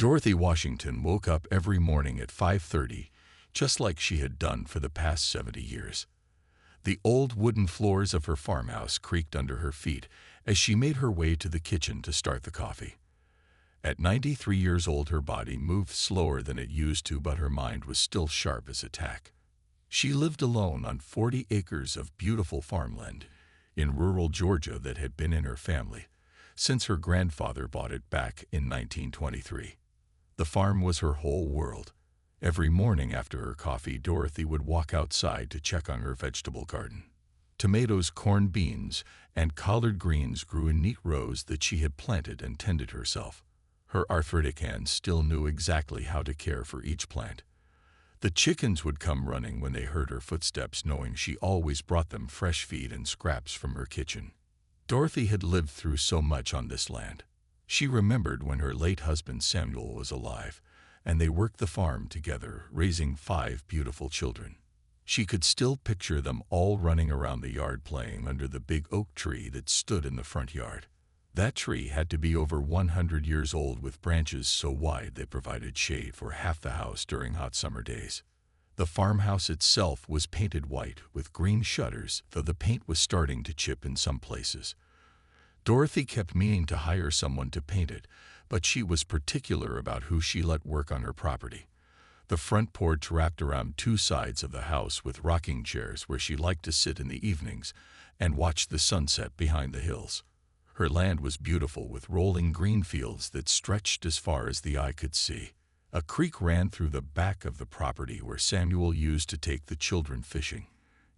Dorothy Washington woke up every morning at 5:30, just like she had done for the past 70 years. The old wooden floors of her farmhouse creaked under her feet as she made her way to the kitchen to start the coffee. At 93 years old, her body moved slower than it used to, but her mind was still sharp as a tack. She lived alone on 40 acres of beautiful farmland in rural Georgia that had been in her family since her grandfather bought it back in 1923. The farm was her whole world. Every morning after her coffee, Dorothy would walk outside to check on her vegetable garden. Tomatoes, corned beans, and collard greens grew in neat rows that she had planted and tended herself. Her arthritic hands still knew exactly how to care for each plant. The chickens would come running when they heard her footsteps, knowing she always brought them fresh feed and scraps from her kitchen. Dorothy had lived through so much on this land. She remembered when her late husband Samuel was alive, and they worked the farm together, raising 5 beautiful children. She could still picture them all running around the yard playing under the big oak tree that stood in the front yard. That tree had to be over 100 years old, with branches so wide they provided shade for half the house during hot summer days. The farmhouse itself was painted white with green shutters, though the paint was starting to chip in some places. Dorothy kept meaning to hire someone to paint it, but she was particular about who she let work on her property. The front porch wrapped around 2 sides of the house with rocking chairs where she liked to sit in the evenings and watch the sunset behind the hills. Her land was beautiful, with rolling green fields that stretched as far as the eye could see. A creek ran through the back of the property where Samuel used to take the children fishing.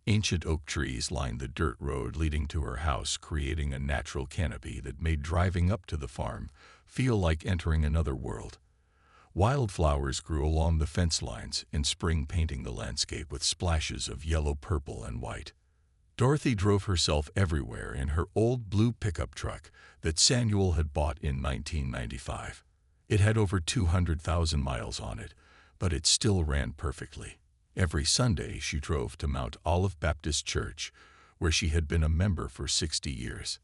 Ancient oak trees lined the dirt road leading to her house, creating a natural canopy that made driving up to the farm feel like entering another world. Wildflowers grew along the fence lines in spring, painting the landscape with splashes of yellow, purple, and white. Dorothy drove herself everywhere in her old blue pickup truck that Samuel had bought in 1995. It had over 200,000 miles on it, but it still ran perfectly. Every Sunday she drove to Mount Olive Baptist Church, where she had been a member for 60 years.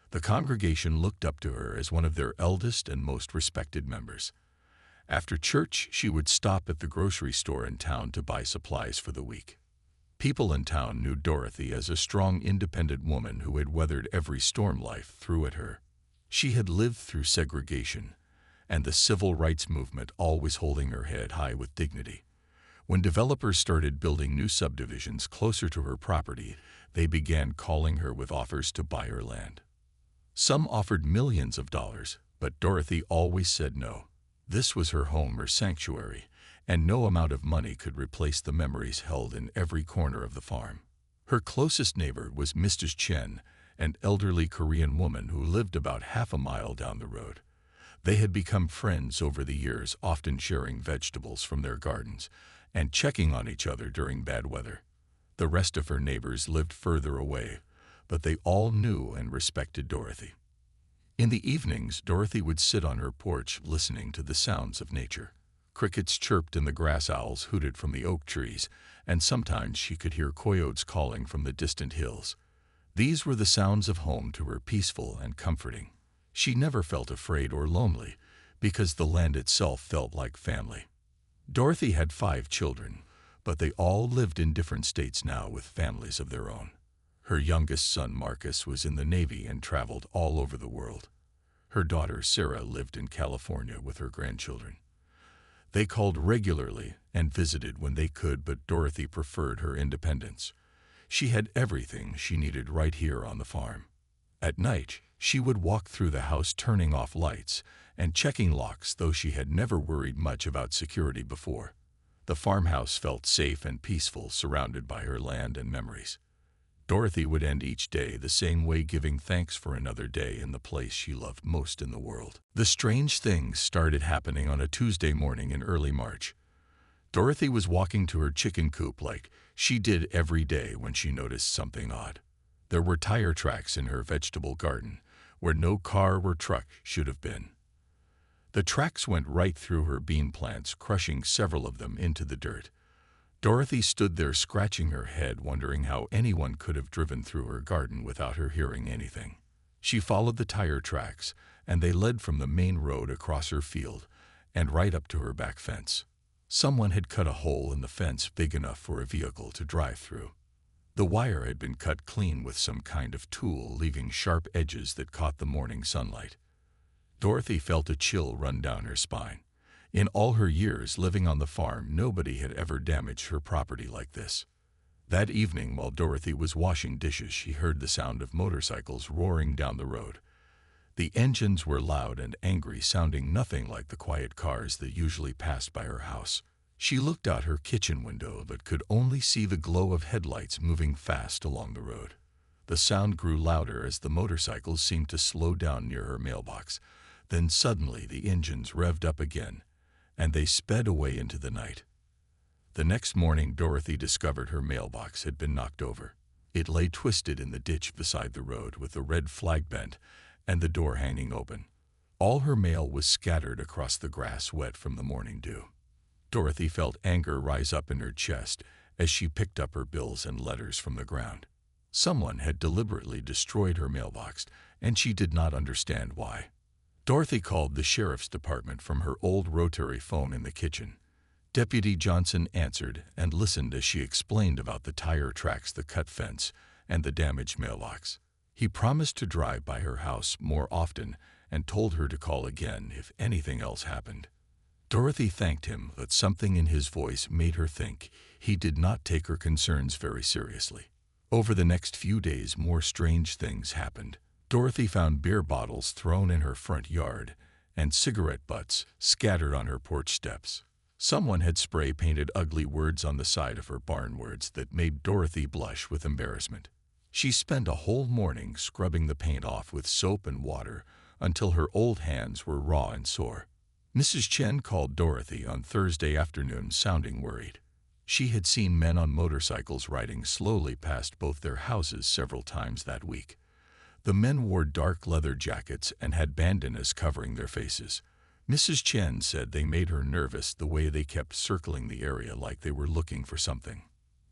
The congregation looked up to her as one of their eldest and most respected members. After church, she would stop at the grocery store in town to buy supplies for the week. People in town knew Dorothy as a strong, independent woman who had weathered every storm life threw at her. She had lived through segregation and the civil rights movement, always holding her head high with dignity. When developers started building new subdivisions closer to her property, they began calling her with offers to buy her land. Some offered millions of dollars, but Dorothy always said no. This was her home, her sanctuary, and no amount of money could replace the memories held in every corner of the farm. Her closest neighbor was Mrs. Chen, an elderly Korean woman who lived about half a mile down the road. They had become friends over the years, often sharing vegetables from their gardens and checking on each other during bad weather. The rest of her neighbors lived further away, but they all knew and respected Dorothy. In the evenings, Dorothy would sit on her porch listening to the sounds of nature. Crickets chirped and the grass owls hooted from the oak trees, and sometimes she could hear coyotes calling from the distant hills. These were the sounds of home to her, peaceful and comforting. She never felt afraid or lonely, because the land itself felt like family. Dorothy had 5 children, but they all lived in different states now with families of their own. Her youngest son, Marcus, was in the Navy and traveled all over the world. Her daughter, Sarah, lived in California with her grandchildren. They called regularly and visited when they could, but Dorothy preferred her independence. She had everything she needed right here on the farm. At night, she would walk through the house, turning off lights and checking locks, though she had never worried much about security before. The farmhouse felt safe and peaceful, surrounded by her land and memories. Dorothy would end each day the same way, giving thanks for another day in the place she loved most in the world. The strange things started happening on a Tuesday morning in early March. Dorothy was walking to her chicken coop like she did every day when she noticed something odd. There were tire tracks in her vegetable garden where no car or truck should have been. The tracks went right through her bean plants, crushing several of them into the dirt. Dorothy stood there scratching her head, wondering how anyone could have driven through her garden without her hearing anything. She followed the tire tracks, and they led from the main road across her field and right up to her back fence. Someone had cut a hole in the fence big enough for a vehicle to drive through. The wire had been cut clean with some kind of tool, leaving sharp edges that caught the morning sunlight. Dorothy felt a chill run down her spine. In all her years living on the farm, nobody had ever damaged her property like this. That evening, while Dorothy was washing dishes, she heard the sound of motorcycles roaring down the road. The engines were loud and angry, sounding nothing like the quiet cars that usually passed by her house. She looked out her kitchen window but could only see the glow of headlights moving fast along the road. The sound grew louder as the motorcycles seemed to slow down near her mailbox. Then suddenly the engines revved up again, and they sped away into the night. The next morning, Dorothy discovered her mailbox had been knocked over. It lay twisted in the ditch beside the road, with the red flag bent and the door hanging open. All her mail was scattered across the grass, wet from the morning dew. Dorothy felt anger rise up in her chest as she picked up her bills and letters from the ground. Someone had deliberately destroyed her mailbox, and she did not understand why. Dorothy called the sheriff's department from her old rotary phone in the kitchen. Deputy Johnson answered and listened as she explained about the tire tracks, the cut fence, and the damaged mailbox. He promised to drive by her house more often and told her to call again if anything else happened. Dorothy thanked him, but something in his voice made her think he did not take her concerns very seriously. Over the next few days, more strange things happened. Dorothy found beer bottles thrown in her front yard and cigarette butts scattered on her porch steps. Someone had spray-painted ugly words on the side of her barn, words that made Dorothy blush with embarrassment. She spent a whole morning scrubbing the paint off with soap and water until her old hands were raw and sore. Mrs. Chen called Dorothy on Thursday afternoon, sounding worried. She had seen men on motorcycles riding slowly past both their houses several times that week. The men wore dark leather jackets and had bandanas covering their faces. Mrs. Chen said they made her nervous, the way they kept circling the area like they were looking for something.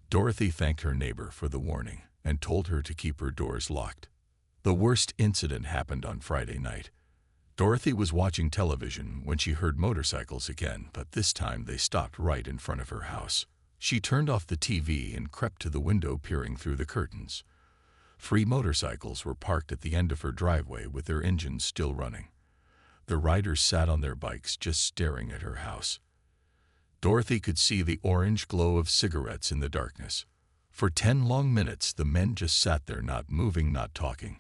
Dorothy thanked her neighbor for the warning and told her to keep her doors locked. The worst incident happened on Friday night. Dorothy was watching television when she heard motorcycles again, but this time they stopped right in front of her house. She turned off the TV and crept to the window, peering through the curtains. 3 motorcycles were parked at the end of her driveway with their engines still running. The riders sat on their bikes just staring at her house. Dorothy could see the orange glow of cigarettes in the darkness. For 10 long minutes, the men just sat there, not moving, not talking.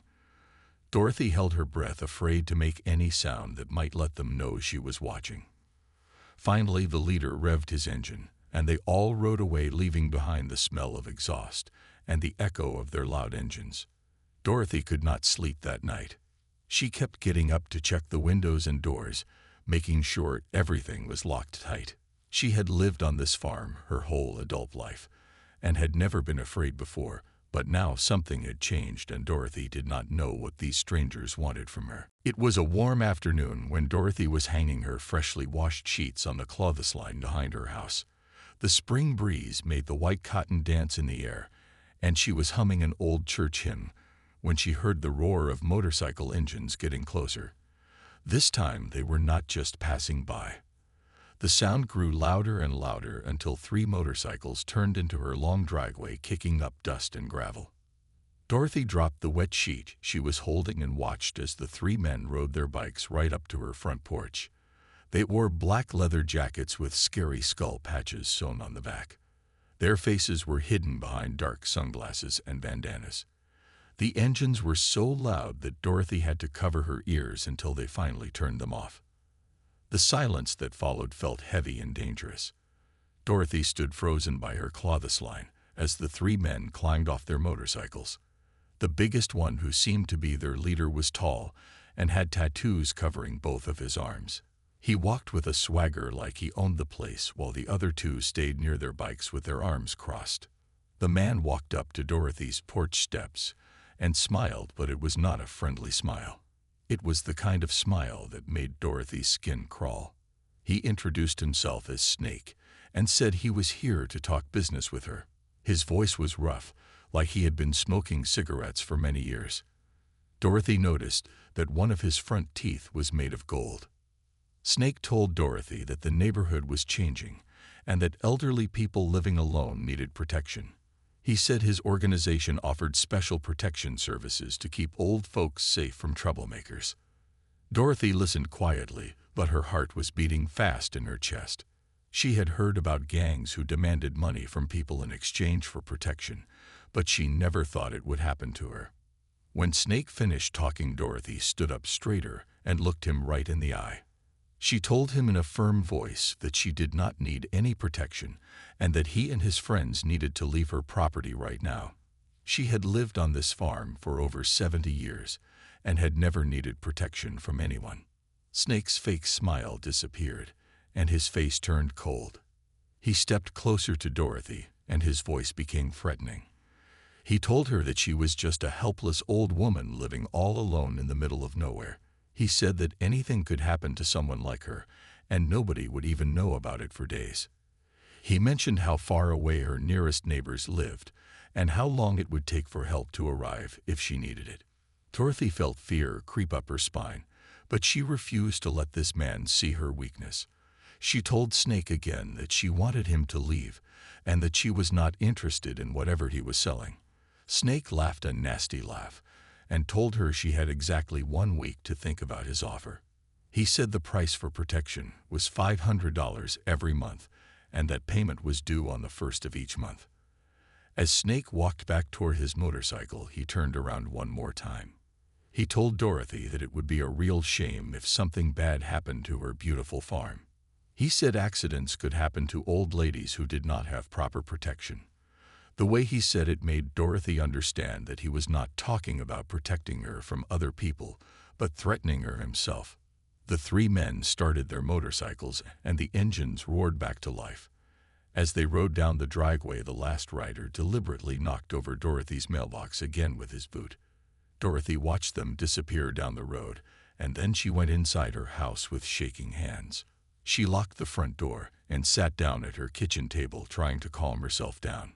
Dorothy held her breath, afraid to make any sound that might let them know she was watching. Finally, the leader revved his engine, and they all rode away, leaving behind the smell of exhaust and the echo of their loud engines. Dorothy could not sleep that night. She kept getting up to check the windows and doors, making sure everything was locked tight. She had lived on this farm her whole adult life and had never been afraid before, but now something had changed, and Dorothy did not know what these strangers wanted from her. It was a warm afternoon when Dorothy was hanging her freshly washed sheets on the clothesline behind her house. The spring breeze made the white cotton dance in the air, and she was humming an old church hymn when she heard the roar of motorcycle engines getting closer. This time they were not just passing by. The sound grew louder and louder until 3 motorcycles turned into her long driveway, kicking up dust and gravel. Dorothy dropped the wet sheet she was holding and watched as the 3 men rode their bikes right up to her front porch. They wore black leather jackets with scary skull patches sewn on the back. Their faces were hidden behind dark sunglasses and bandanas. The engines were so loud that Dorothy had to cover her ears until they finally turned them off. The silence that followed felt heavy and dangerous. Dorothy stood frozen by her clothesline as the 3 men climbed off their motorcycles. The biggest one, who seemed to be their leader, was tall and had tattoos covering both of his arms. He walked with a swagger like he owned the place, while the other 2 stayed near their bikes with their arms crossed. The man walked up to Dorothy's porch steps and smiled, but it was not a friendly smile. It was the kind of smile that made Dorothy's skin crawl. He introduced himself as Snake and said he was here to talk business with her. His voice was rough, like he had been smoking cigarettes for many years. Dorothy noticed that one of his front teeth was made of gold. Snake told Dorothy that the neighborhood was changing and that elderly people living alone needed protection. He said his organization offered special protection services to keep old folks safe from troublemakers. Dorothy listened quietly, but her heart was beating fast in her chest. She had heard about gangs who demanded money from people in exchange for protection, but she never thought it would happen to her. When Snake finished talking, Dorothy stood up straighter and looked him right in the eye. She told him in a firm voice that she did not need any protection and that he and his friends needed to leave her property right now. She had lived on this farm for over 70 years and had never needed protection from anyone. Snake's fake smile disappeared, and his face turned cold. He stepped closer to Dorothy, and his voice became threatening. He told her that she was just a helpless old woman living all alone in the middle of nowhere. He said that anything could happen to someone like her, and nobody would even know about it for days. He mentioned how far away her nearest neighbors lived, and how long it would take for help to arrive if she needed it. Dorothy felt fear creep up her spine, but she refused to let this man see her weakness. She told Snake again that she wanted him to leave, and that she was not interested in whatever he was selling. Snake laughed a nasty laugh, and told her she had exactly 1 week to think about his offer. He said the price for protection was $500 every month, and that payment was due on the first of each month. As Snake walked back toward his motorcycle, he turned around one more time. He told Dorothy that it would be a real shame if something bad happened to her beautiful farm. He said accidents could happen to old ladies who did not have proper protection. The way he said it made Dorothy understand that he was not talking about protecting her from other people, but threatening her himself. The 3 men started their motorcycles, and the engines roared back to life. As they rode down the driveway, the last rider deliberately knocked over Dorothy's mailbox again with his boot. Dorothy watched them disappear down the road, and then she went inside her house with shaking hands. She locked the front door and sat down at her kitchen table, trying to calm herself down.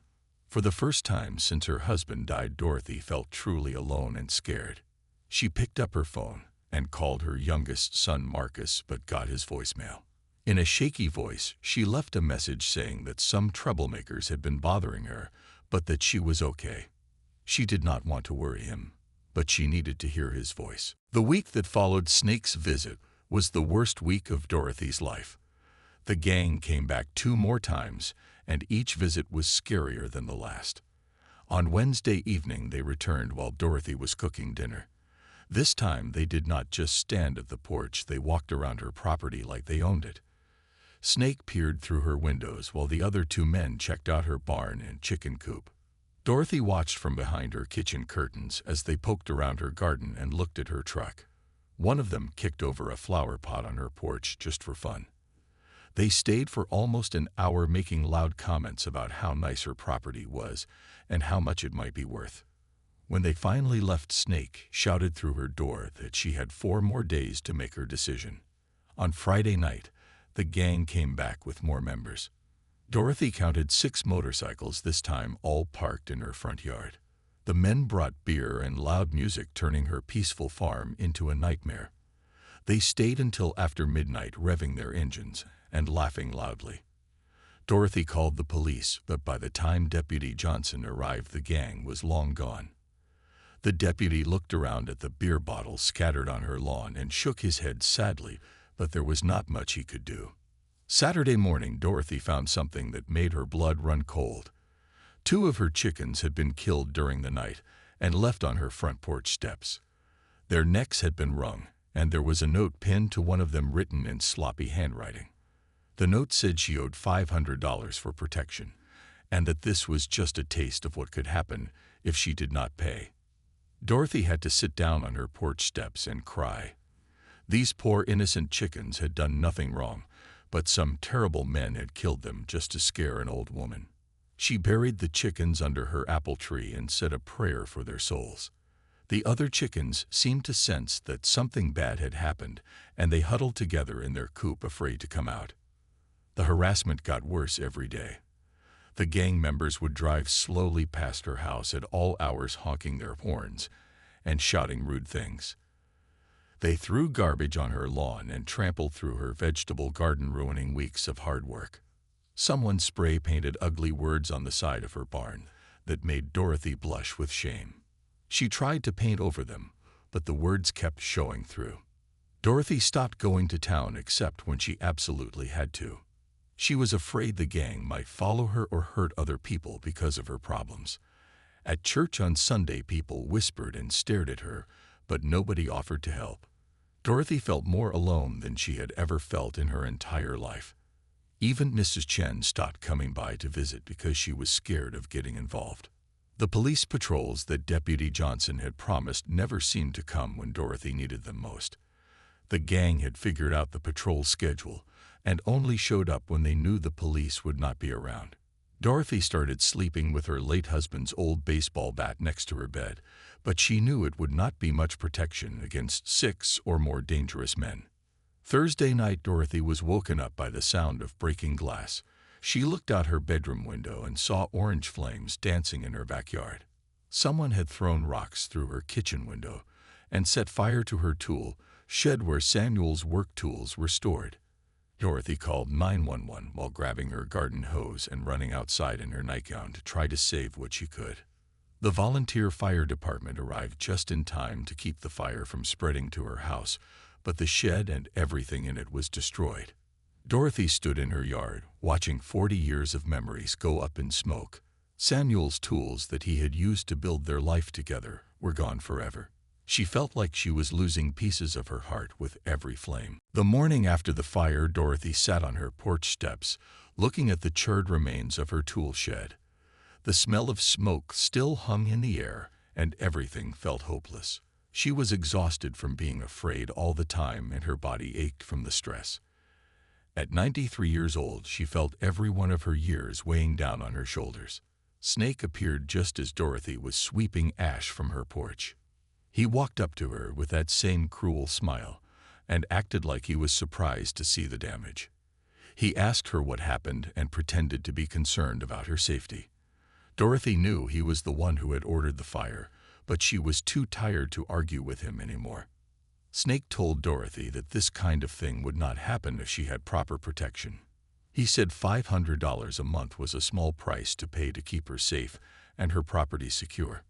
For the first time since her husband died, Dorothy felt truly alone and scared. She picked up her phone and called her youngest son Marcus, but got his voicemail. In a shaky voice, she left a message saying that some troublemakers had been bothering her, but that she was okay. She did not want to worry him, but she needed to hear his voice. The week that followed Snake's visit was the worst week of Dorothy's life. The gang came back 2 more times, and each visit was scarier than the last. On Wednesday evening, they returned while Dorothy was cooking dinner. This time, they did not just stand at the porch, they walked around her property like they owned it. Snake peered through her windows while the other 2 men checked out her barn and chicken coop. Dorothy watched from behind her kitchen curtains as they poked around her garden and looked at her truck. One of them kicked over a flower pot on her porch just for fun. They stayed for almost an hour, making loud comments about how nice her property was and how much it might be worth. When they finally left, Snake shouted through her door that she had 4 more days to make her decision. On Friday night, the gang came back with more members. Dorothy counted 6 motorcycles, this time all parked in her front yard. The men brought beer and loud music, turning her peaceful farm into a nightmare. They stayed until after midnight, revving their engines and laughing loudly. Dorothy called the police, but by the time Deputy Johnson arrived, the gang was long gone. The deputy looked around at the beer bottles scattered on her lawn and shook his head sadly, but there was not much he could do. Saturday morning, Dorothy found something that made her blood run cold. 2 of her chickens had been killed during the night and left on her front porch steps. Their necks had been wrung, and there was a note pinned to one of them written in sloppy handwriting. The note said she owed $500 for protection, and that this was just a taste of what could happen if she did not pay. Dorothy had to sit down on her porch steps and cry. These poor innocent chickens had done nothing wrong, but some terrible men had killed them just to scare an old woman. She buried the chickens under her apple tree and said a prayer for their souls. The other chickens seemed to sense that something bad had happened, and they huddled together in their coop, afraid to come out. The harassment got worse every day. The gang members would drive slowly past her house at all hours, honking their horns and shouting rude things. They threw garbage on her lawn and trampled through her vegetable garden, ruining weeks of hard work. Someone spray-painted ugly words on the side of her barn that made Dorothy blush with shame. She tried to paint over them, but the words kept showing through. Dorothy stopped going to town except when she absolutely had to. She was afraid the gang might follow her or hurt other people because of her problems. At church on Sunday, people whispered and stared at her, but nobody offered to help. Dorothy felt more alone than she had ever felt in her entire life. Even Mrs. Chen stopped coming by to visit because she was scared of getting involved. The police patrols that Deputy Johnson had promised never seemed to come when Dorothy needed them most. The gang had figured out the patrol schedule and only showed up when they knew the police would not be around. Dorothy started sleeping with her late husband's old baseball bat next to her bed, but she knew it would not be much protection against 6 or more dangerous men. Thursday night, Dorothy was woken up by the sound of breaking glass. She looked out her bedroom window and saw orange flames dancing in her backyard. Someone had thrown rocks through her kitchen window and set fire to her tool shed where Samuel's work tools were stored. Dorothy called 911 while grabbing her garden hose and running outside in her nightgown to try to save what she could. The volunteer fire department arrived just in time to keep the fire from spreading to her house, but the shed and everything in it was destroyed. Dorothy stood in her yard, watching 40 years of memories go up in smoke. Samuel's tools that he had used to build their life together were gone forever. She felt like she was losing pieces of her heart with every flame. The morning after the fire, Dorothy sat on her porch steps, looking at the charred remains of her tool shed. The smell of smoke still hung in the air, and everything felt hopeless. She was exhausted from being afraid all the time, and her body ached from the stress. At 93 years old, she felt every one of her years weighing down on her shoulders. Snake appeared just as Dorothy was sweeping ash from her porch. He walked up to her with that same cruel smile and acted like he was surprised to see the damage. He asked her what happened and pretended to be concerned about her safety. Dorothy knew he was the one who had ordered the fire, but she was too tired to argue with him anymore. Snake told Dorothy that this kind of thing would not happen if she had proper protection. He said $500 a month was a small price to pay to keep her safe and her property secure.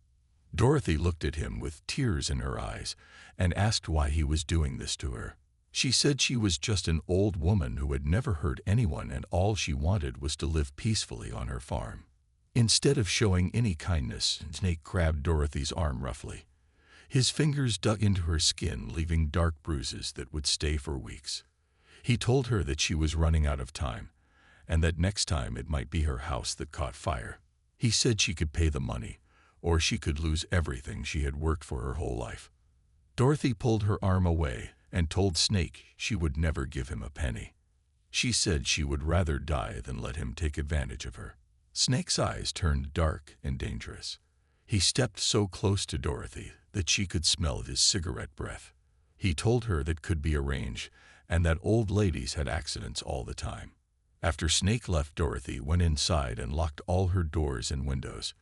Dorothy looked at him with tears in her eyes and asked why he was doing this to her. She said she was just an old woman who had never hurt anyone, and all she wanted was to live peacefully on her farm. Instead of showing any kindness, Snake grabbed Dorothy's arm roughly. His fingers dug into her skin, leaving dark bruises that would stay for weeks. He told her that she was running out of time, and that next time it might be her house that caught fire. He said she could pay the money, or she could lose everything she had worked for her whole life. Dorothy pulled her arm away and told Snake she would never give him a penny. She said she would rather die than let him take advantage of her. Snake's eyes turned dark and dangerous. He stepped so close to Dorothy that she could smell his cigarette breath. He told her that could be arranged and that old ladies had accidents all the time. After Snake left, Dorothy went inside and locked all her doors and windows.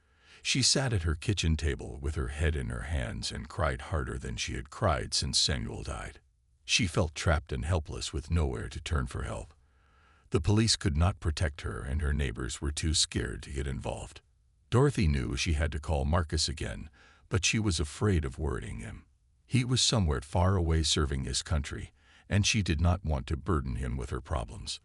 She sat at her kitchen table with her head in her hands and cried harder than she had cried since Samuel died. She felt trapped and helpless with nowhere to turn for help. The police could not protect her, and her neighbors were too scared to get involved. Dorothy knew she had to call Marcus again, but she was afraid of worrying him. He was somewhere far away serving his country, and she did not want to burden him with her problems.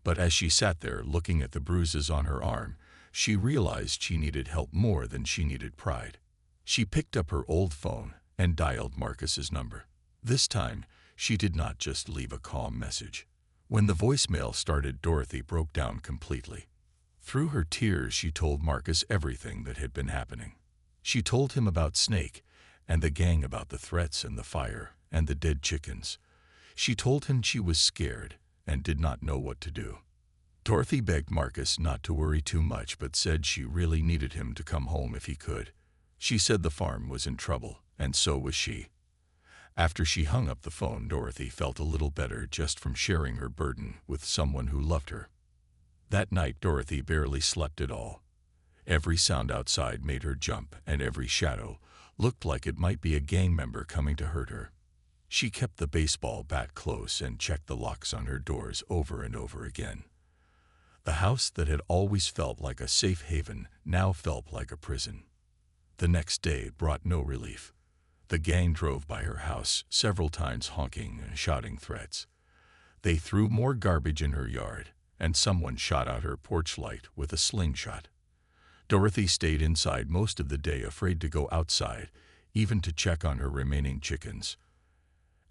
But as she sat there looking at the bruises on her arm, she realized she needed help more than she needed pride. She picked up her old phone and dialed Marcus's number. This time, she did not just leave a calm message. When the voicemail started, Dorothy broke down completely. Through her tears, she told Marcus everything that had been happening. She told him about Snake and the gang, about the threats and the fire and the dead chickens. She told him she was scared and did not know what to do. Dorothy begged Marcus not to worry too much, but said she really needed him to come home if he could. She said the farm was in trouble, and so was she. After she hung up the phone, Dorothy felt a little better just from sharing her burden with someone who loved her. That night, Dorothy barely slept at all. Every sound outside made her jump, and every shadow looked like it might be a gang member coming to hurt her. She kept the baseball bat close and checked the locks on her doors over and over again. The house that had always felt like a safe haven now felt like a prison. The next day brought no relief. The gang drove by her house several times, honking and shouting threats. They threw more garbage in her yard, and someone shot out her porch light with a slingshot. Dorothy stayed inside most of the day, afraid to go outside, even to check on her remaining chickens.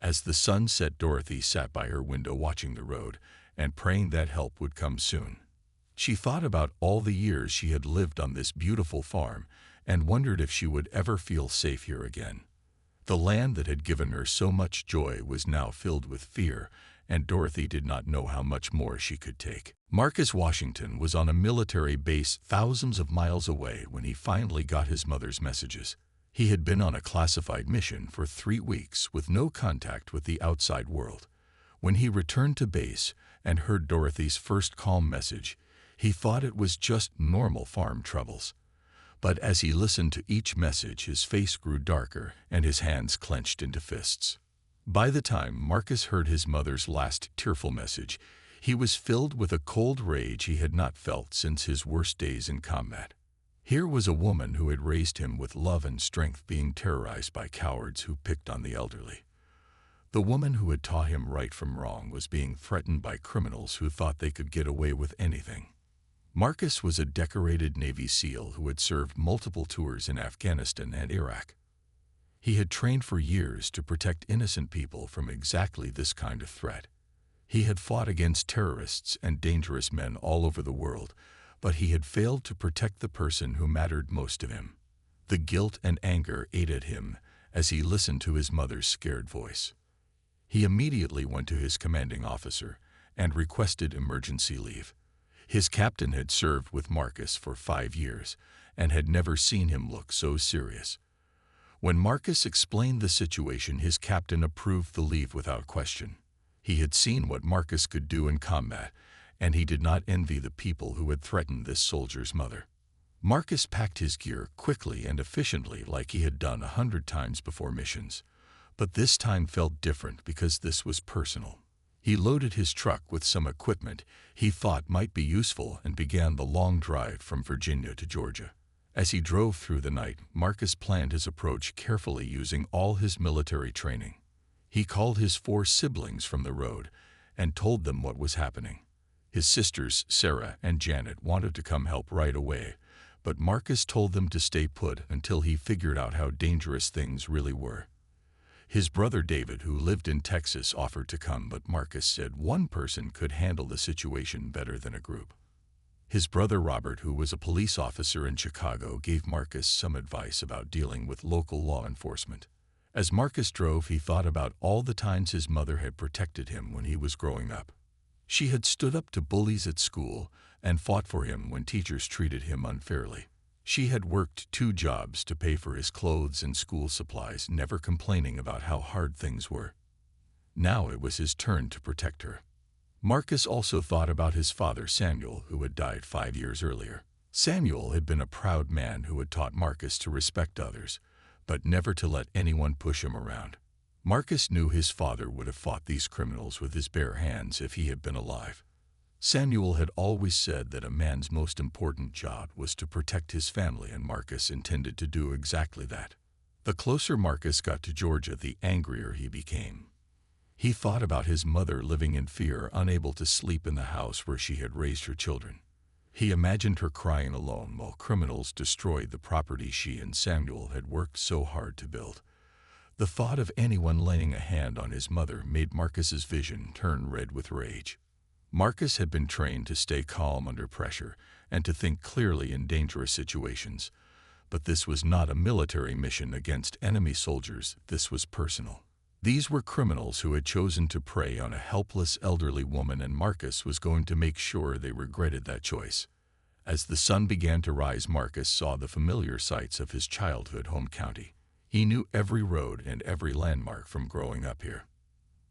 As the sun set, Dorothy sat by her window watching the road and praying that help would come soon. She thought about all the years she had lived on this beautiful farm and wondered if she would ever feel safe here again. The land that had given her so much joy was now filled with fear, and Dorothy did not know how much more she could take. Marcus Washington was on a military base thousands of miles away when he finally got his mother's messages. He had been on a classified mission for 3 weeks with no contact with the outside world. When he returned to base and heard Dorothy's first calm message, he thought it was just normal farm troubles. But as he listened to each message, his face grew darker and his hands clenched into fists. By the time Marcus heard his mother's last tearful message, he was filled with a cold rage he had not felt since his worst days in combat. Here was a woman who had raised him with love and strength being terrorized by cowards who picked on the elderly. The woman who had taught him right from wrong was being threatened by criminals who thought they could get away with anything. Marcus was a decorated Navy SEAL who had served multiple tours in Afghanistan and Iraq. He had trained for years to protect innocent people from exactly this kind of threat. He had fought against terrorists and dangerous men all over the world, but he had failed to protect the person who mattered most to him. The guilt and anger ate at him as he listened to his mother's scared voice. He immediately went to his commanding officer and requested emergency leave. His captain had served with Marcus for 5 years and had never seen him look so serious. When Marcus explained the situation, his captain approved the leave without question. He had seen what Marcus could do in combat, and he did not envy the people who had threatened this soldier's mother. Marcus packed his gear quickly and efficiently like he had done 100 times before missions. But this time felt different because this was personal. He loaded his truck with some equipment he thought might be useful and began the long drive from Virginia to Georgia. As he drove through the night, Marcus planned his approach carefully, using all his military training. He called his 4 siblings from the road and told them what was happening. His sisters, Sarah and Janet, wanted to come help right away, but Marcus told them to stay put until he figured out how dangerous things really were. His brother David, who lived in Texas, offered to come, but Marcus said one person could handle the situation better than a group. His brother Robert, who was a police officer in Chicago, gave Marcus some advice about dealing with local law enforcement. As Marcus drove, he thought about all the times his mother had protected him when he was growing up. She had stood up to bullies at school and fought for him when teachers treated him unfairly. She had worked 2 jobs to pay for his clothes and school supplies, never complaining about how hard things were. Now it was his turn to protect her. Marcus also thought about his father Samuel, who had died 5 years earlier. Samuel had been a proud man who had taught Marcus to respect others, but never to let anyone push him around. Marcus knew his father would have fought these criminals with his bare hands if he had been alive. Samuel had always said that a man's most important job was to protect his family, and Marcus intended to do exactly that. The closer Marcus got to Georgia, the angrier he became. He thought about his mother living in fear, unable to sleep in the house where she had raised her children. He imagined her crying alone while criminals destroyed the property she and Samuel had worked so hard to build. The thought of anyone laying a hand on his mother made Marcus's vision turn red with rage. Marcus had been trained to stay calm under pressure and to think clearly in dangerous situations. But this was not a military mission against enemy soldiers, this was personal. These were criminals who had chosen to prey on a helpless elderly woman, and Marcus was going to make sure they regretted that choice. As the sun began to rise, Marcus saw the familiar sights of his childhood home county. He knew every road and every landmark from growing up here.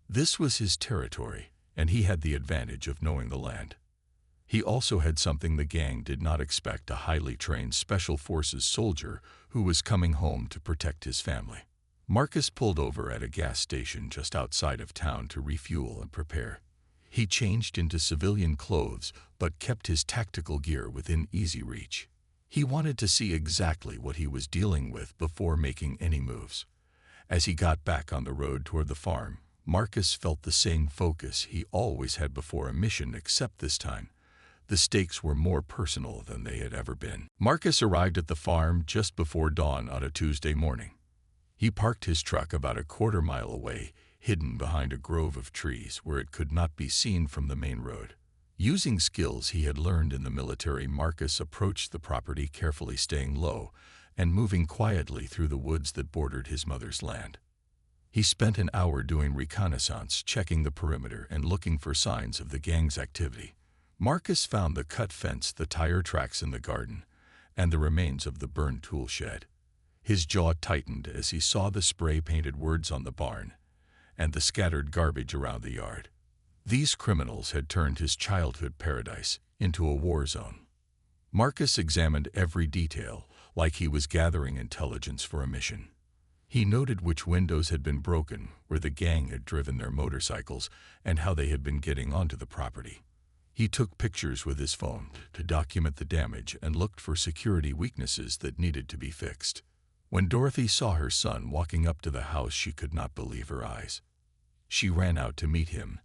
This was his territory, and he had the advantage of knowing the land. He also had something the gang did not expect: a highly trained special forces soldier who was coming home to protect his family. Marcus pulled over at a gas station just outside of town to refuel and prepare. He changed into civilian clothes but kept his tactical gear within easy reach. He wanted to see exactly what he was dealing with before making any moves. As he got back on the road toward the farm, Marcus felt the same focus he always had before a mission, except this time the stakes were more personal than they had ever been. Marcus arrived at the farm just before dawn on a Tuesday morning. He parked his truck about a quarter-mile away, hidden behind a grove of trees where it could not be seen from the main road. Using skills he had learned in the military, Marcus approached the property carefully, staying low and moving quietly through the woods that bordered his mother's land. He spent an hour doing reconnaissance, checking the perimeter and looking for signs of the gang's activity. Marcus found the cut fence, the tire tracks in the garden, and the remains of the burned tool shed. His jaw tightened as he saw the spray-painted words on the barn and the scattered garbage around the yard. These criminals had turned his childhood paradise into a war zone. Marcus examined every detail, like he was gathering intelligence for a mission. He noted which windows had been broken, where the gang had driven their motorcycles, and how they had been getting onto the property. He took pictures with his phone to document the damage and looked for security weaknesses that needed to be fixed. When Dorothy saw her son walking up to the house, she could not believe her eyes. She ran out to meet him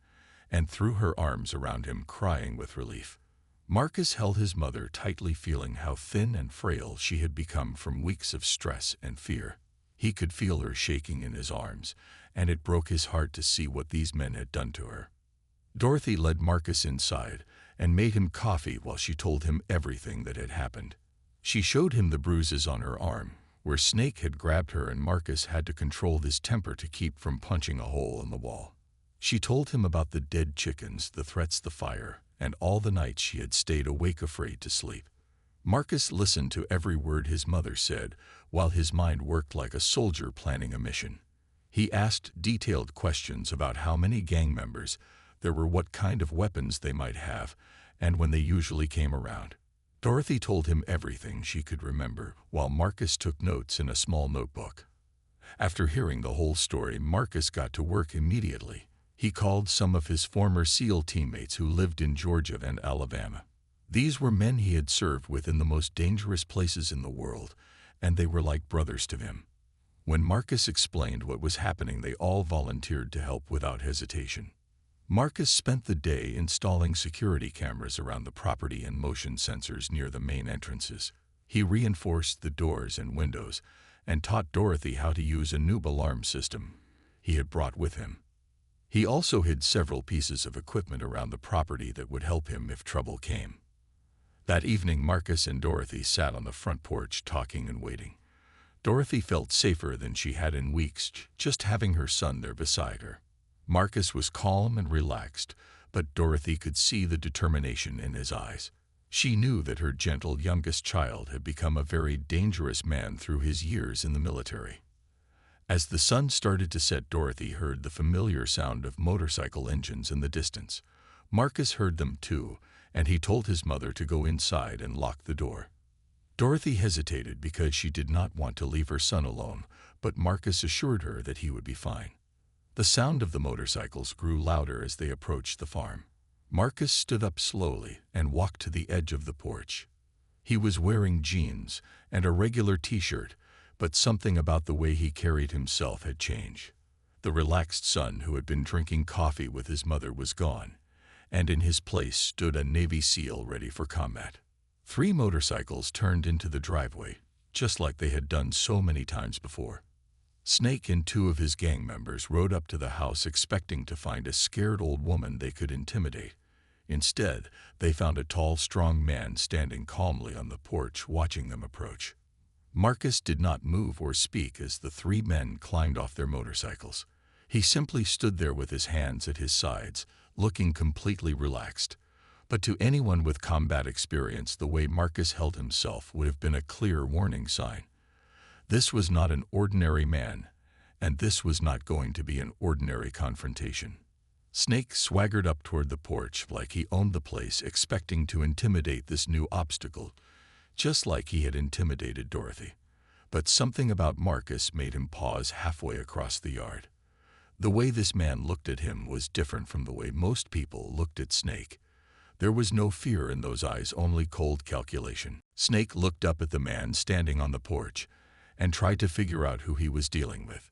and threw her arms around him, crying with relief. Marcus held his mother tightly, feeling how thin and frail she had become from weeks of stress and fear. He could feel her shaking in his arms, and it broke his heart to see what these men had done to her. Dorothy led Marcus inside and made him coffee while she told him everything that had happened. She showed him the bruises on her arm, where Snake had grabbed her, and Marcus had to control his temper to keep from punching a hole in the wall. She told him about the dead chickens, the threats, the fire, and all the nights she had stayed awake afraid to sleep. Marcus listened to every word his mother said, while his mind worked like a soldier planning a mission. He asked detailed questions about how many gang members there were, what kind of weapons they might have, and when they usually came around. Dorothy told him everything she could remember, while Marcus took notes in a small notebook. After hearing the whole story, Marcus got to work immediately. He called some of his former SEAL teammates who lived in Georgia and Alabama. These were men he had served with in the most dangerous places in the world, and they were like brothers to him. When Marcus explained what was happening, they all volunteered to help without hesitation. Marcus spent the day installing security cameras around the property and motion sensors near the main entrances. He reinforced the doors and windows and taught Dorothy how to use a new alarm system he had brought with him. He also hid several pieces of equipment around the property that would help him if trouble came. That evening, Marcus and Dorothy sat on the front porch talking and waiting. Dorothy felt safer than she had in weeks, just having her son there beside her. Marcus was calm and relaxed, but Dorothy could see the determination in his eyes. She knew that her gentle youngest child had become a very dangerous man through his years in the military. As the sun started to set, Dorothy heard the familiar sound of motorcycle engines in the distance. Marcus heard them too, and he told his mother to go inside and lock the door. Dorothy hesitated because she did not want to leave her son alone, but Marcus assured her that he would be fine. The sound of the motorcycles grew louder as they approached the farm. Marcus stood up slowly and walked to the edge of the porch. He was wearing jeans and a regular t-shirt, but something about the way he carried himself had changed. The relaxed son who had been drinking coffee with his mother was gone, and in his place stood a Navy SEAL ready for combat. 3 motorcycles turned into the driveway, just like they had done so many times before. Snake and 2 of his gang members rode up to the house expecting to find a scared old woman they could intimidate. Instead, they found a tall, strong man standing calmly on the porch watching them approach. Marcus did not move or speak as the 3 men climbed off their motorcycles. He simply stood there with his hands at his sides, looking completely relaxed. But to anyone with combat experience, the way Marcus held himself would have been a clear warning sign. This was not an ordinary man, and this was not going to be an ordinary confrontation. Snake swaggered up toward the porch like he owned the place, expecting to intimidate this new obstacle, just like he had intimidated Dorothy. But something about Marcus made him pause halfway across the yard. The way this man looked at him was different from the way most people looked at Snake. There was no fear in those eyes, only cold calculation. Snake looked up at the man standing on the porch and tried to figure out who he was dealing with.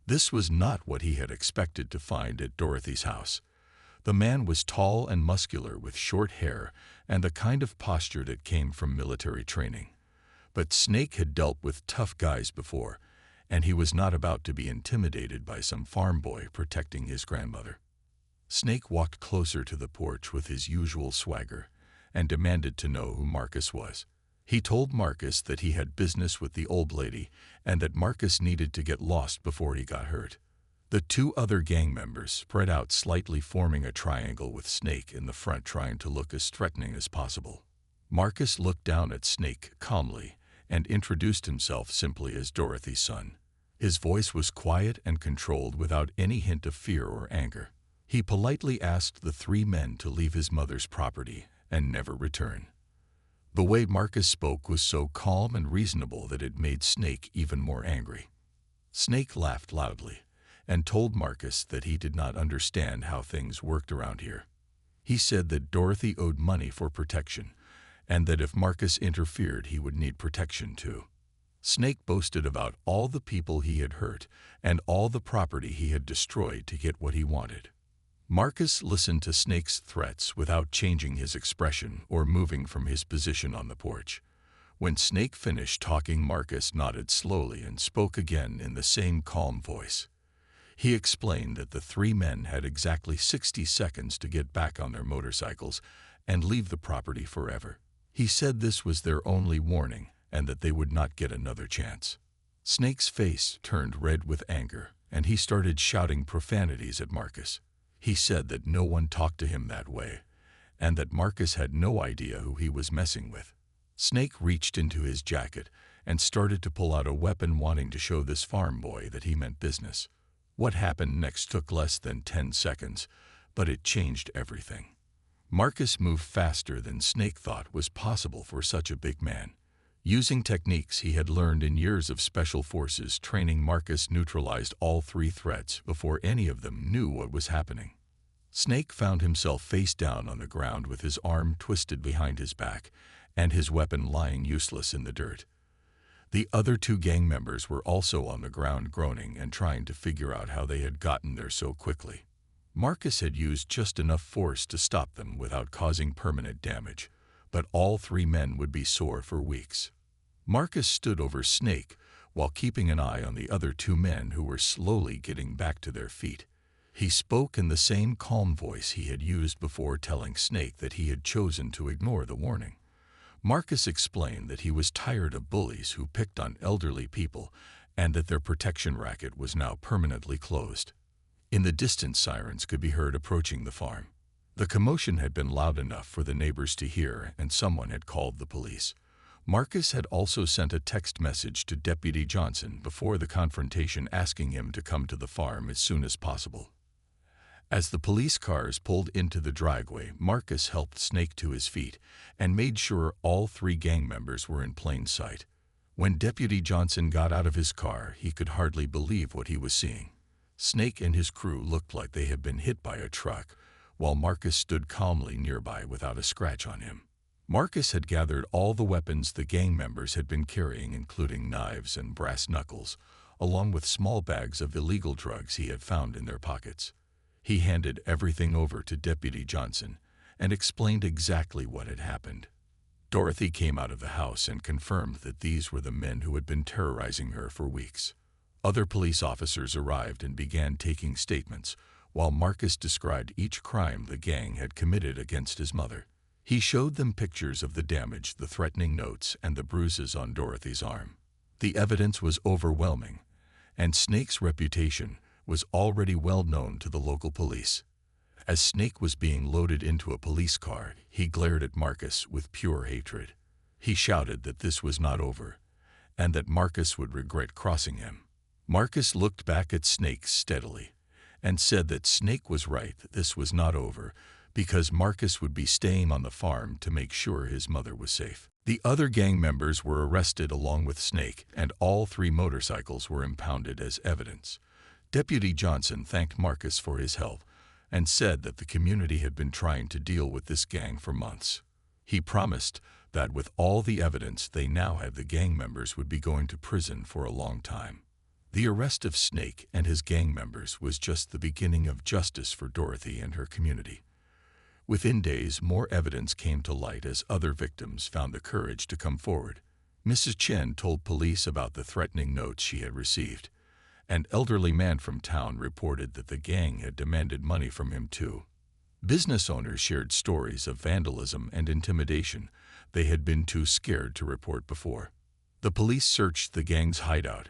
This was not what he had expected to find at Dorothy's house. The man was tall and muscular with short hair and the kind of posture that came from military training. But Snake had dealt with tough guys before, and he was not about to be intimidated by some farm boy protecting his grandmother. Snake walked closer to the porch with his usual swagger and demanded to know who Marcus was. He told Marcus that he had business with the old lady and that Marcus needed to get lost before he got hurt. The two other gang members spread out slightly, forming a triangle with Snake in the front, trying to look as threatening as possible. Marcus looked down at Snake calmly and introduced himself simply as Dorothy's son. His voice was quiet and controlled, without any hint of fear or anger. He politely asked the three men to leave his mother's property and never return. The way Marcus spoke was so calm and reasonable that it made Snake even more angry. Snake laughed loudly and told Marcus that he did not understand how things worked around here. He said that Dorothy owed money for protection, and that if Marcus interfered, he would need protection too. Snake boasted about all the people he had hurt and all the property he had destroyed to get what he wanted. Marcus listened to Snake's threats without changing his expression or moving from his position on the porch. When Snake finished talking, Marcus nodded slowly and spoke again in the same calm voice. He explained that the three men had exactly 60 seconds to get back on their motorcycles and leave the property forever. He said this was their only warning and that they would not get another chance. Snake's face turned red with anger, and he started shouting profanities at Marcus. He said that no one talked to him that way, and that Marcus had no idea who he was messing with. Snake reached into his jacket and started to pull out a weapon, wanting to show this farm boy that he meant business. What happened next took less than 10 seconds, but it changed everything. Marcus moved faster than Snake thought was possible for such a big man. Using techniques he had learned in years of special forces training, Marcus neutralized all three threats before any of them knew what was happening. Snake found himself face down on the ground with his arm twisted behind his back and his weapon lying useless in the dirt. The other two gang members were also on the ground, groaning and trying to figure out how they had gotten there so quickly. Marcus had used just enough force to stop them without causing permanent damage, but all three men would be sore for weeks. Marcus stood over Snake while keeping an eye on the other two men who were slowly getting back to their feet. He spoke in the same calm voice he had used before, telling Snake that he had chosen to ignore the warning. Marcus explained that he was tired of bullies who picked on elderly people and that their protection racket was now permanently closed. In the distance, sirens could be heard approaching the farm. The commotion had been loud enough for the neighbors to hear, and someone had called the police. Marcus had also sent a text message to Deputy Johnson before the confrontation, asking him to come to the farm as soon as possible. As the police cars pulled into the driveway, Marcus helped Snake to his feet and made sure all three gang members were in plain sight. When Deputy Johnson got out of his car, he could hardly believe what he was seeing. Snake and his crew looked like they had been hit by a truck, while Marcus stood calmly nearby without a scratch on him. Marcus had gathered all the weapons the gang members had been carrying, including knives and brass knuckles, along with small bags of illegal drugs he had found in their pockets. He handed everything over to Deputy Johnson and explained exactly what had happened. Dorothy came out of the house and confirmed that these were the men who had been terrorizing her for weeks. Other police officers arrived and began taking statements, while Marcus described each crime the gang had committed against his mother. He showed them pictures of the damage, the threatening notes, and the bruises on Dorothy's arm. The evidence was overwhelming, and Snake's reputation was already well known to the local police. As Snake was being loaded into a police car, he glared at Marcus with pure hatred. He shouted that this was not over, and that Marcus would regret crossing him. Marcus looked back at Snake steadily and said that Snake was right, that this was not over, because Marcus would be staying on the farm to make sure his mother was safe. The other gang members were arrested along with Snake, and all 3 motorcycles were impounded as evidence. Deputy Johnson thanked Marcus for his help and said that the community had been trying to deal with this gang for months. He promised that with all the evidence they now had, the gang members would be going to prison for a long time. The arrest of Snake and his gang members was just the beginning of justice for Dorothy and her community. Within days, more evidence came to light as other victims found the courage to come forward. Mrs. Chen told police about the threatening notes she had received. An elderly man from town reported that the gang had demanded money from him too. Business owners shared stories of vandalism and intimidation they had been too scared to report before. The police searched the gang's hideout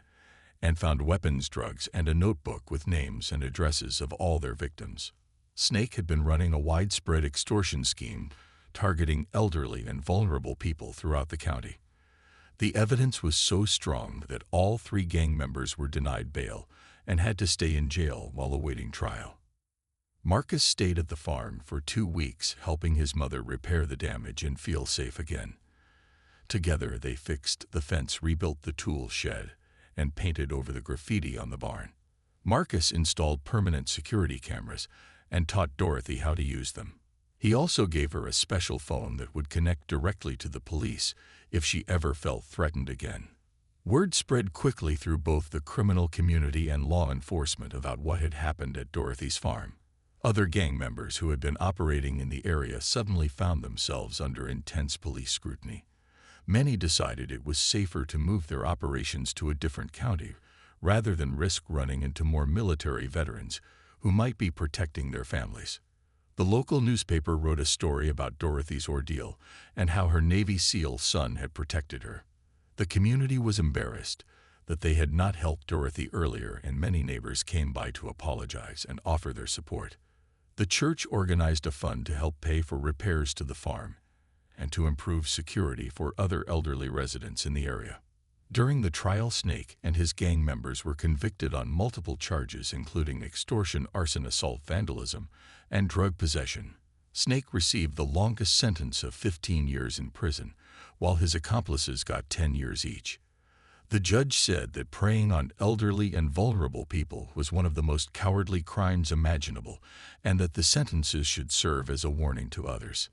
and found weapons, drugs, and a notebook with names and addresses of all their victims. Snake had been running a widespread extortion scheme targeting elderly and vulnerable people throughout the county. The evidence was so strong that all 3 gang members were denied bail and had to stay in jail while awaiting trial. Marcus stayed at the farm for 2 weeks, helping his mother repair the damage and feel safe again. Together, they fixed the fence, rebuilt the tool shed, and painted over the graffiti on the barn. Marcus installed permanent security cameras and taught Dorothy how to use them. He also gave her a special phone that would connect directly to the police if she ever felt threatened again. Word spread quickly through both the criminal community and law enforcement about what had happened at Dorothy's farm. Other gang members who had been operating in the area suddenly found themselves under intense police scrutiny. Many decided it was safer to move their operations to a different county rather than risk running into more military veterans who might be protecting their families. The local newspaper wrote a story about Dorothy's ordeal and how her Navy SEAL son had protected her. The community was embarrassed that they had not helped Dorothy earlier, and many neighbors came by to apologize and offer their support. The church organized a fund to help pay for repairs to the farm and to improve security for other elderly residents in the area. During the trial, Snake and his gang members were convicted on multiple charges, including extortion, arson, assault, vandalism, and drug possession. Snake received the longest sentence of 15 years in prison, while his accomplices got 10 years each. The judge said that preying on elderly and vulnerable people was one of the most cowardly crimes imaginable, and that the sentences should serve as a warning to others.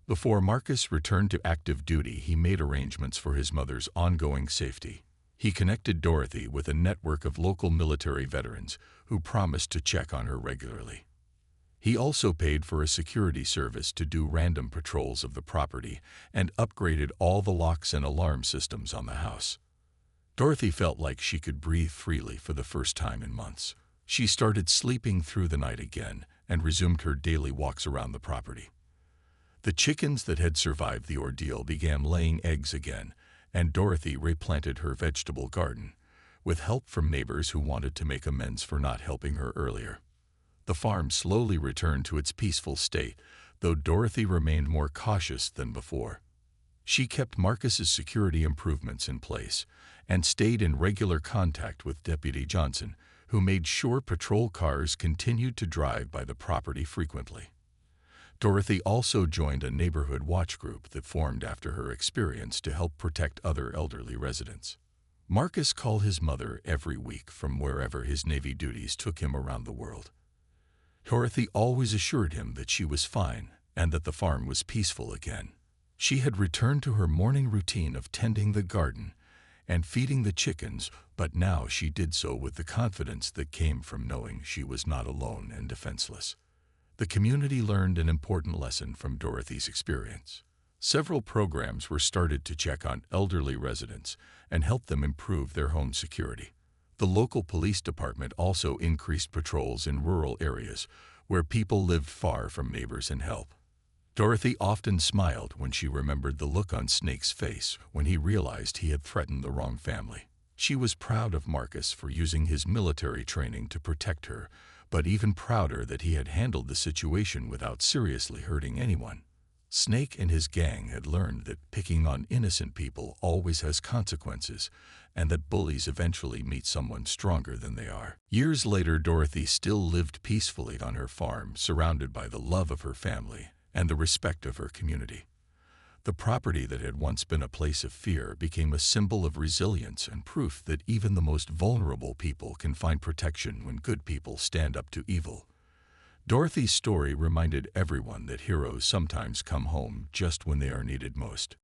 Before Marcus returned to active duty, he made arrangements for his mother's ongoing safety. He connected Dorothy with a network of local military veterans who promised to check on her regularly. He also paid for a security service to do random patrols of the property and upgraded all the locks and alarm systems on the house. Dorothy felt like she could breathe freely for the first time in months. She started sleeping through the night again and resumed her daily walks around the property. The chickens that had survived the ordeal began laying eggs again, and Dorothy replanted her vegetable garden, with help from neighbors who wanted to make amends for not helping her earlier. The farm slowly returned to its peaceful state, though Dorothy remained more cautious than before. She kept Marcus's security improvements in place and stayed in regular contact with Deputy Johnson, who made sure patrol cars continued to drive by the property frequently. Dorothy also joined a neighborhood watch group that formed after her experience to help protect other elderly residents. Marcus called his mother every week from wherever his Navy duties took him around the world. Dorothy always assured him that she was fine and that the farm was peaceful again. She had returned to her morning routine of tending the garden and feeding the chickens, but now she did so with the confidence that came from knowing she was not alone and defenseless. The community learned an important lesson from Dorothy's experience. Several programs were started to check on elderly residents and help them improve their home security. The local police department also increased patrols in rural areas where people lived far from neighbors and help. Dorothy often smiled when she remembered the look on Snake's face when he realized he had threatened the wrong family. She was proud of Marcus for using his military training to protect her, but even prouder that he had handled the situation without seriously hurting anyone. Snake and his gang had learned that picking on innocent people always has consequences, and that bullies eventually meet someone stronger than they are. Years later, Dorothy still lived peacefully on her farm, surrounded by the love of her family and the respect of her community. The property that had once been a place of fear became a symbol of resilience and proof that even the most vulnerable people can find protection when good people stand up to evil. Dorothy's story reminded everyone that heroes sometimes come home just when they are needed most.